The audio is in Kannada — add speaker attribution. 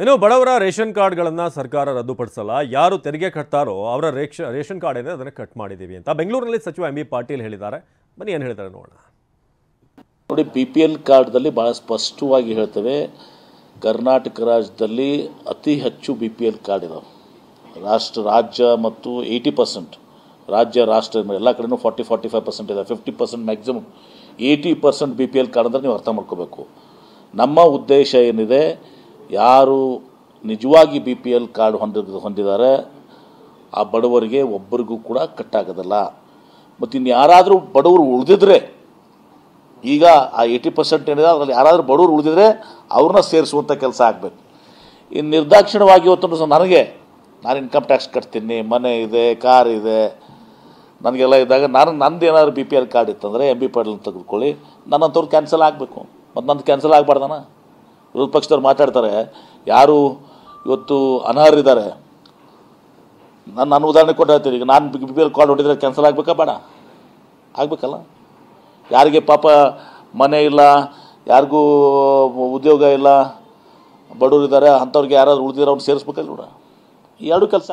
Speaker 1: ಇನ್ನು ಬಡವರ ರೇಷನ್ ಕಾರ್ಡ್ಗಳನ್ನು ಸರ್ಕಾರ ರದ್ದುಪಡಿಸಲ್ಲ. ಯಾರು ತೆರಿಗೆ ಕಟ್ತಾರೋ ಅವರ ರೇಷನ್ ಕಾರ್ಡ್ ಏನಿದೆ ಅದನ್ನು ಕಟ್ ಮಾಡಿದ್ದೀವಿ ಅಂತ ಬೆಂಗಳೂರಿನಲ್ಲಿ ಸಚಿವ ಎಂ ಬಿ ಪಾಟೀಲ್ ಹೇಳಿದ್ದಾರೆ. ಬನ್ನಿ ಏನು ಹೇಳ್ತಾರೆ ನೋಡೋಣ.
Speaker 2: ನೋಡಿ, BPL ಕಾರ್ಡ್ದಲ್ಲಿ ಭಾಳ ಸ್ಪಷ್ಟವಾಗಿ ಹೇಳ್ತೇವೆ, ಕರ್ನಾಟಕ ರಾಜ್ಯದಲ್ಲಿ ಅತಿ ಹೆಚ್ಚು BPL ಕಾರ್ಡ್ ಇದಾವೆ. ರಾಜ್ಯ ಮತ್ತು 80% ರಾಜ್ಯ ರಾಷ್ಟ್ರ ಎಲ್ಲ ಕಡೆನೂ 40-45% ಇದೆ. 50% ಮ್ಯಾಕ್ಸಿಮಮ್ 80% BPL ಕಾರ್ಡ್ ಅಂದರೆ ನೀವು ಅರ್ಥ ಮಾಡ್ಕೋಬೇಕು. ನಮ್ಮ ಉದ್ದೇಶ ಏನಿದೆ, ಯಾರು ನಿಜವಾಗಿ BPL ಕಾರ್ಡ್ ಹೊಂದಿದ್ದಾರೆ ಆ ಬಡವರಿಗೆ ಒಬ್ಬರಿಗೂ ಕೂಡ ಕಟ್ಟಾಗೋದಿಲ್ಲ. ಮತ್ತು ಇನ್ನು ಯಾರಾದರೂ ಬಡವರು ಉಳಿದಿದ್ರೆ, ಈಗ ಆ 80% ಏನಿದೆ ಅದರಲ್ಲಿ ಯಾರಾದರೂ ಬಡವರು ಉಳಿದಿದ್ರೆ ಅವ್ರನ್ನ ಸೇರಿಸುವಂಥ ಕೆಲಸ ಆಗಬೇಕು. ಇನ್ನು ನಿರ್ದಾಕ್ಷಿಣ್ಯವಾಗಿ ಇವತ್ತು ನಾನು ಇನ್ಕಮ್ ಟ್ಯಾಕ್ಸ್ ಕಟ್ತೀನಿ, ಮನೆ ಇದೆ, ಕಾರ್ ಇದೆ, ನನಗೆಲ್ಲ ಇದ್ದಾಗ ನಂದು ಏನಾದರೂ BPL ಕಾರ್ಡ್ ಇತ್ತಂದರೆ ಎಂ ಬಿ ಪಾಟೀಲ್ ತೆಗೆದುಕೊಳ್ಳಿ, ನನ್ನಂಥವ್ರು ಕ್ಯಾನ್ಸಲ್ ಆಗಬೇಕು. ಮತ್ತು ನಂದು ಕ್ಯಾನ್ಸಲ್ ಆಗಬಾರ್ದನ? ವಿರೋಧ ಪಕ್ಷದವ್ರು ಮಾತಾಡ್ತಾರೆ, ಯಾರು ಇವತ್ತು ಅನರ್ಹರಿದ್ದಾರೆ, ನಾನು ಉದಾಹರಣೆ ಕೊಟ್ಟು ಹೇಳ್ತೀನಿ. ಈಗ ನಾನು BPL ಕಾರ್ಡ್ ಹೊಡಿದ್ರೆ ಕ್ಯಾನ್ಸಲ್ ಆಗಬೇಕಾ ಬೇಡ? ಆಗಬೇಕಲ್ಲ. ಯಾರಿಗೆ ಪಾಪ ಮನೆ ಇಲ್ಲ, ಯಾರಿಗೂ ಉದ್ಯೋಗ ಇಲ್ಲ, ಬಡವರಿದ್ದಾರೆ, ಅಂಥವ್ರಿಗೆ ಯಾರಾದ್ರು ಉಳಿದಿರೋ ಅವ್ರು ಸೇರಿಸ್ಬೇಕಲ್ಲ ನೋಡ. ಈ ಎರಡು ಕೆಲಸ